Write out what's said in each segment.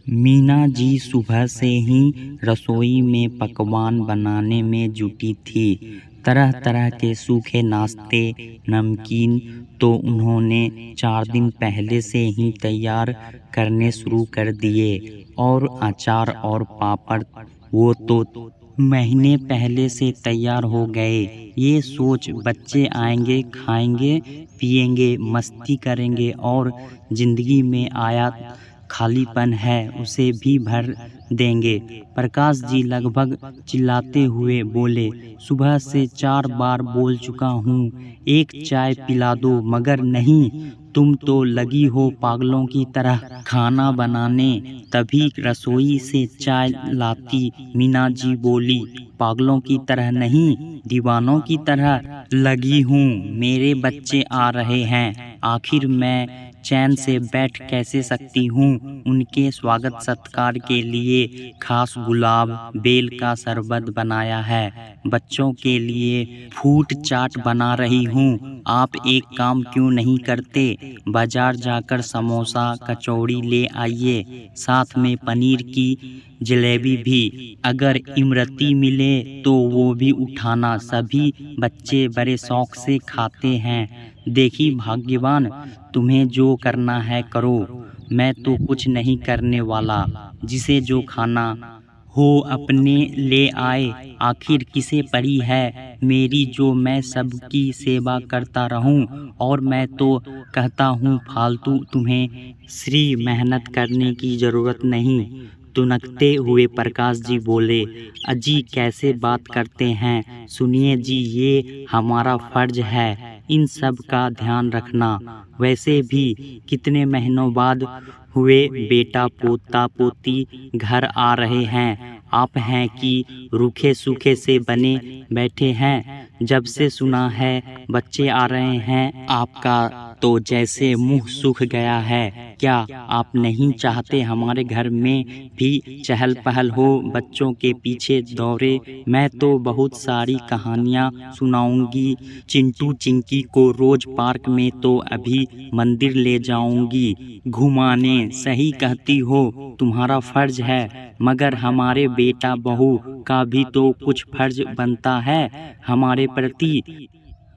मीना जी सुबह से ही रसोई में पकवान बनाने में जुटी थी। तरह तरह के सूखे नाश्ते, नमकीन तो उन्होंने 4 दिन पहले से ही तैयार करने शुरू कर दिए और अचार और पापड़ वो तो महीने पहले से तैयार हो गए। ये सोच बच्चे आएंगे, खाएंगे, पिएंगे, मस्ती करेंगे और जिंदगी में आया खालीपन है उसे भी भर देंगे। प्रकाश जी लगभग चिल्लाते हुए बोले, सुबह से 4 बार बोल चुका हूँ, एक चाय पिला दो, मगर नहीं, तुम तो लगी हो पागलों की तरह खाना बनाने। तभी रसोई से चाय लाती मीना जी बोली, पागलों की तरह नहीं, दीवानों की तरह लगी हूँ। मेरे बच्चे आ रहे हैं, आखिर मैं चैन से बैठ कैसे सकती हूँ। उनके स्वागत सत्कार के लिए खास गुलाब बेल का शरबत बनाया है, बच्चों के लिए फ्रूट चाट बना रही हूँ। आप एक काम क्यों नहीं करते, बाजार जाकर समोसा कचौड़ी ले आइए, साथ में पनीर की जलेबी भी। अगर इमरती मिले तो वो भी उठाना, सभी बच्चे बड़े शौक से खाते हैं। देखी भाग्यवान, तुम्हें जो करना है करो, मैं तो कुछ नहीं करने वाला। जिसे जो खाना हो अपने ले आए, आखिर किसे पड़ी है मेरी जो मैं सबकी सेवा करता रहूं। और मैं तो कहता हूँ फालतू तुम्हें श्री मेहनत करने की ज़रूरत नहीं। तुनकते हुए प्रकाश जी बोले, अजी कैसे बात करते हैं। सुनिए जी, ये हमारा फर्ज है इन सब का ध्यान रखना। वैसे भी कितने महीनों बाद हुए बेटा पोता पोती घर आ रहे हैं, आप हैं कि रूखे सूखे से बने बैठे हैं। जब से सुना है बच्चे आ रहे हैं आपका तो जैसे मुंह सूख गया है। क्या आप नहीं चाहते हमारे घर में भी चहल पहल हो, बच्चों के पीछे दौड़े। मैं तो बहुत सारी कहानियाँ सुनाऊंगी चिंटू चिंकी को, रोज पार्क में तो अभी मंदिर ले जाऊंगी घुमाने। सही कहती हो, तुम्हारा फर्ज है, मगर हमारे बेटा बहू का भी तो कुछ फर्ज बनता है हमारे प्रति।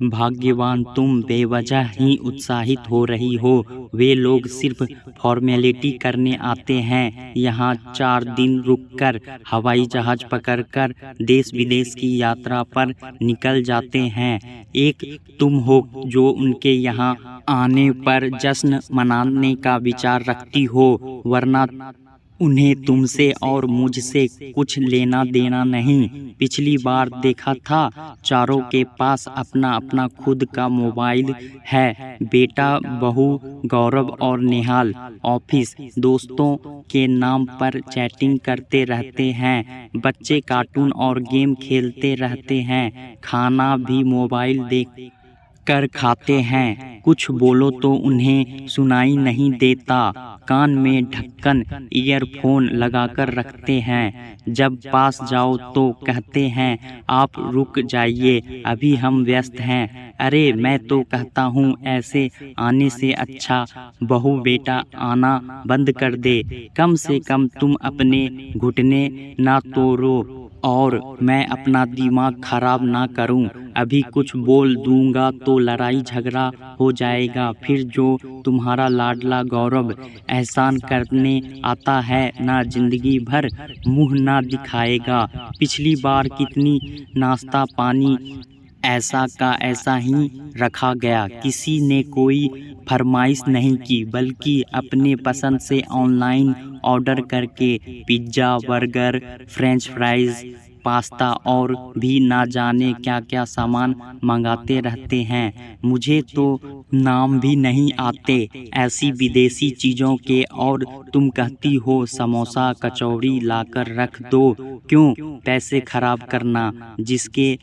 भाग्यवान तुम बेवजह ही उत्साहित हो रही हो। वे लोग सिर्फ फॉर्मेलिटी करने आते हैं यहाँ, 4 दिन रुककर हवाई जहाज पकड़कर देश विदेश की यात्रा पर निकल जाते हैं। एक तुम हो जो उनके यहाँ आने पर जश्न मनाने का विचार रखती हो, वरना उन्हें तुमसे और मुझसे कुछ लेना देना नहीं। पिछली बार देखा था चारों के पास अपना अपना खुद का मोबाइल है। बेटा बहू गौरव और नेहाल ऑफिस दोस्तों के नाम पर चैटिंग करते रहते हैं, बच्चे कार्टून और गेम खेलते रहते हैं, खाना भी मोबाइल देख कर खाते हैं। कुछ बोलो तो उन्हें सुनाई नहीं देता, कान में ढक्कन ईयरफोन लगाकर रखते हैं। जब पास जाओ तो कहते हैं आप रुक जाइए, अभी हम व्यस्त हैं। अरे मैं तो कहता हूँ ऐसे आने से अच्छा बहू बेटा आना बंद कर दे, कम से कम तुम अपने घुटने ना तोड़ो और मैं अपना दिमाग खराब ना करूं। अभी कुछ बोल दूंगा तो लड़ाई झगड़ा हो जाएगा, फिर जो तुम्हारा लाडला गौरव एहसान करने आता है ना, जिंदगी भर मुंह ना दिखाएगा। पिछली बार कितनी नाश्ता पानी ऐसा का ऐसा ही रखा गया, किसी ने कोई फरमाइश नहीं की, बल्कि अपने पसंद से ऑनलाइन ऑर्डर करके pizza burger French fries pasta और भी ना जाने क्या क्या सामान मंगाते रहते हैं। मुझे तो नाम भी नहीं आते ऐसी विदेशी चीज़ों के, और तुम कहती हो समोसा कचौड़ी लाकर रख दो। क्यों पैसे खराब करना, जिसके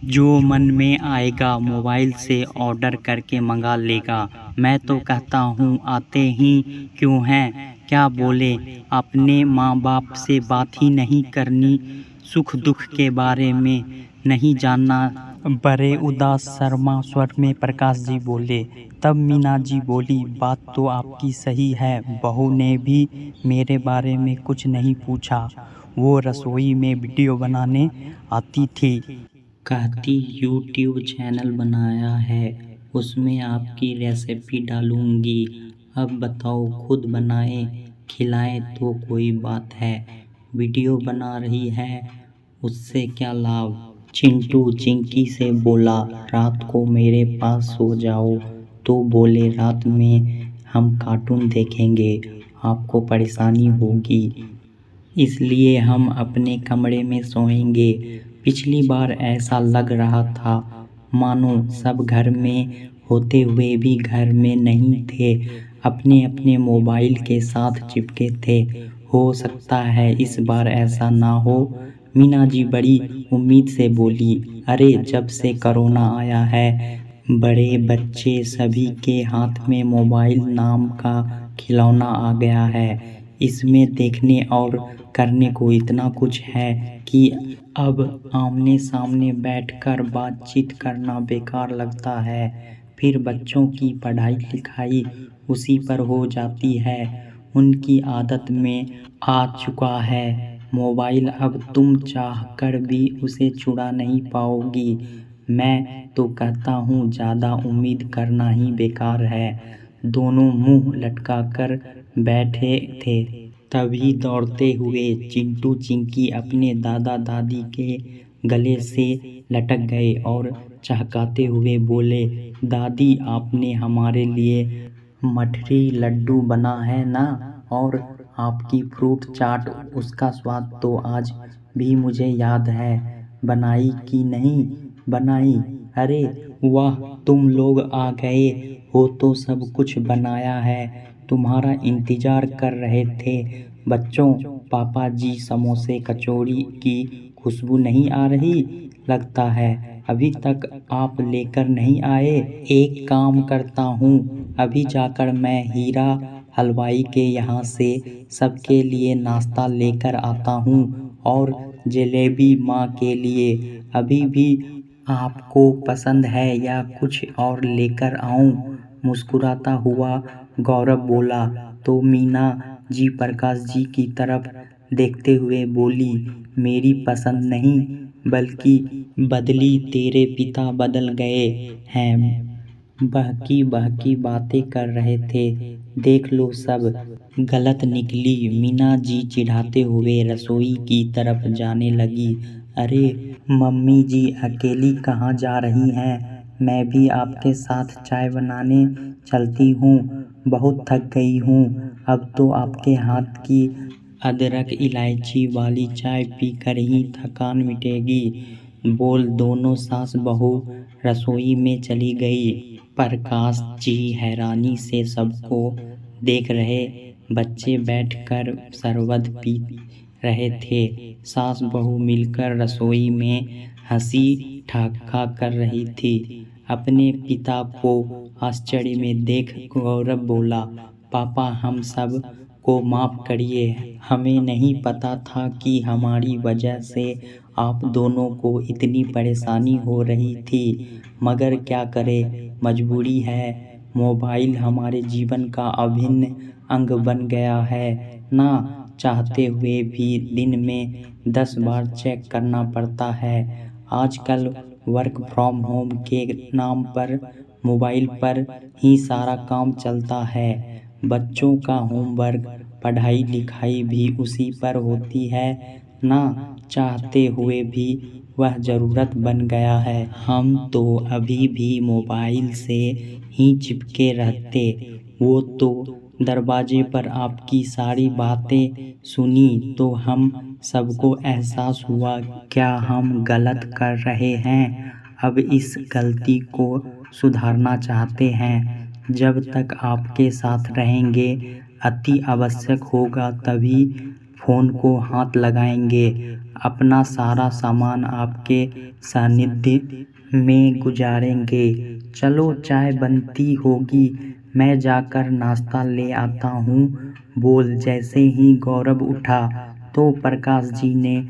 जो मन में आएगा मोबाइल से ऑर्डर करके मंगा लेगा। मैं तो कहता हूँ आते ही क्यों हैं, क्या बोले, अपने माँ बाप से बात ही नहीं करनी, सुख दुख के बारे में नहीं जानना बड़े उदास शर्मा स्वर में प्रकाश जी बोले। तब मीना जी बोली, बात तो आपकी सही है, बहू ने भी मेरे बारे में कुछ नहीं पूछा। वो रसोई में वीडियो बनाने आती थी, कहती यूट्यूब चैनल बनाया है, उसमें आपकी रेसिपी डालूंगी। अब बताओ, खुद बनाए खिलाए तो कोई बात है, वीडियो बना रही है, उससे क्या लाभ। चिंटू चिंकी से बोला, रात को मेरे पास सो जाओ। तो बोले, रात में हम कार्टून देखेंगे, आपको परेशानी होगी, इसलिए हम अपने कमरे में सोएंगे। पिछली बार ऐसा लग रहा था मानो सब घर में होते हुए भी घर में नहीं थे, अपने अपने मोबाइल के साथ चिपके थे। हो सकता है इस बार ऐसा ना हो। मीना जी बड़ी उम्मीद से बोली, अरे जब से कोरोना आया है, बड़े बच्चे सभी के हाथ में मोबाइल नाम का खिलौना आ गया है। इसमें देखने और करने को इतना कुछ है कि अब आमने सामने बैठकर बातचीत करना बेकार लगता है। फिर बच्चों की पढ़ाई लिखाई उसी पर हो जाती है, उनकी आदत में आ चुका है मोबाइल। अब तुम चाह कर भी उसे छुड़ा नहीं पाओगी। मैं तो कहता हूँ ज़्यादा उम्मीद करना ही बेकार है। दोनों मुंह लटका कर बैठे थे, तभी दौड़ते हुए चिंटू चिंकी अपने दादा दादी के गले से लटक गए और चहकाते हुए बोले, दादी आपने हमारे लिए मठरी लड्डू बना है ना, और आपकी फ्रूट चाट, उसका स्वाद तो आज भी मुझे याद है। बनाई कि नहीं बनाई? अरे वाह, तुम लोग आ गए हो तो सब कुछ बनाया है, तुम्हारा इंतजार कर रहे थे। बच्चों, पापा जी समोसे कचौड़ी की खुशबू नहीं आ रही? लगता है अभी तक आप लेकर नहीं आए। एक काम करता हूँ, अभी जाकर मैं हीरा हलवाई के यहाँ से सबके लिए नाश्ता लेकर आता हूँ, और जलेबी माँ के लिए। अभी भी आपको पसंद है या कुछ और लेकर आऊं? मुस्कुराता हुआ गौरव बोला। तो मीना जी प्रकाश जी की तरफ देखते हुए बोली, मेरी पसंद नहीं बल्कि बदली, तेरे पिता बदल गए हैं, बहकी बहकी बातें कर रहे थे, देख लो सब गलत निकली। मीना जी चिढ़ाते हुए रसोई की तरफ जाने लगी। अरे मम्मी जी, अकेली कहाँ जा रही हैं? मैं भी आपके साथ चाय बनाने चलती हूँ, बहुत थक गई हूँ। अब तो आपके हाथ की अदरक इलायची वाली चाय पीकर ही थकान मिटेगी। बोल दोनों सास बहू रसोई में चली गई। प्रकाश जी हैरानी से सबको देख रहे, बच्चे बैठकर शरबत पी रहे थे, सास बहू मिलकर रसोई में हंसी ठहाका कर रही थी। अपने पिता को आश्चर्य में देख गौरव बोला, पापा हम सब को माफ़ करिए, हमें नहीं पता था कि हमारी वजह से आप दोनों को इतनी परेशानी हो रही थी, मगर क्या करें, मजबूरी है। मोबाइल हमारे जीवन का अभिन्न अंग बन गया है, ना चाहते हुए भी दिन में 10 बार चेक करना पड़ता है। आजकल वर्क फ्रॉम होम के नाम पर मोबाइल पर ही सारा काम चलता है। बच्चों का होमवर्क, पढ़ाई लिखाई भी उसी पर होती है, ना चाहते हुए भी वह ज़रूरत बन गया है। हम तो अभी भी मोबाइल से ही चिपके रहते। वो तो दरवाजे पर आपकी सारी बातें सुनी तो हम सबको एहसास हुआ क्या हम गलत कर रहे हैं। अब इस गलती को सुधारना चाहते हैं। जब तक आपके साथ रहेंगे, अति आवश्यक होगा तभी फ़ोन को हाथ लगाएंगे। अपना सारा सामान आपके सानिध्य में गुजारेंगे। चलो चाय बनती होगी, मैं जाकर नाश्ता ले आता हूँ। बोल जैसे ही गौरव उठा तो प्रकाश जी ने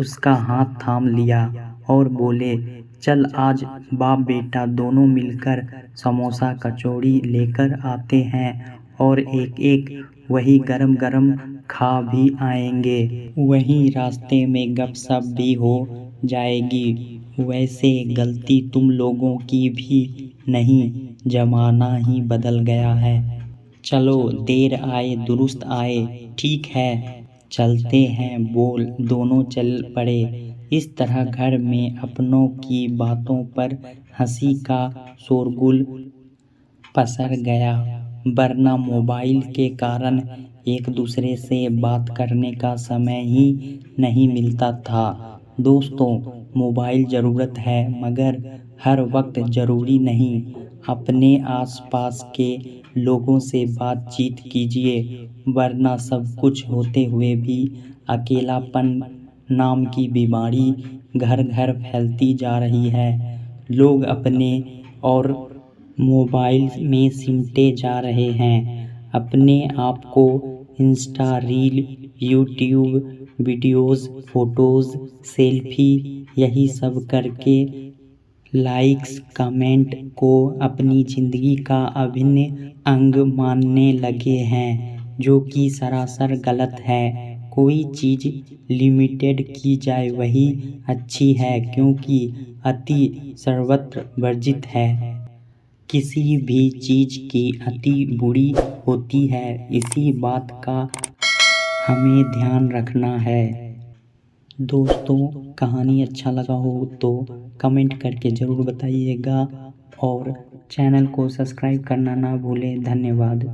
उसका हाथ थाम लिया और बोले, चल आज बाप बेटा दोनों मिलकर समोसा कचौड़ी लेकर आते हैं और एक एक वही गरम गरम खा भी आएंगे। वहीं रास्ते में गपशप भी हो जाएगी। वैसे गलती तुम लोगों की भी नहीं, जमाना ही बदल गया है। चलो देर आए दुरुस्त आए, ठीक है चलते हैं बोल दोनों चल पड़े। इस तरह घर में अपनों की बातों पर हंसी का शोरगुल पसर गया, वरना मोबाइल के कारण एक दूसरे से बात करने का समय ही नहीं मिलता था। दोस्तों, मोबाइल ज़रूरत है मगर हर वक्त ज़रूरी नहीं। अपने आसपास के लोगों से बातचीत कीजिए, वरना सब कुछ होते हुए भी अकेलापन नाम की बीमारी घर घर फैलती जा रही है। लोग अपने और मोबाइल में सिमटे जा रहे हैं। अपने आप को Insta reel, YouTube videos, photos, selfie यही सब करके लाइक्स कमेंट को अपनी ज़िंदगी का अभिन्न अंग मानने लगे हैं, जो कि सरासर गलत है। कोई चीज़ लिमिटेड की जाए वही अच्छी है, क्योंकि अति सर्वत्र वर्जित है। किसी भी चीज़ की अति बुरी होती है, इसी बात का हमें ध्यान रखना है। दोस्तों, कहानी अच्छा लगा हो तो कमेंट करके ज़रूर बताइएगा और चैनल को सब्सक्राइब करना ना भूलें। धन्यवाद।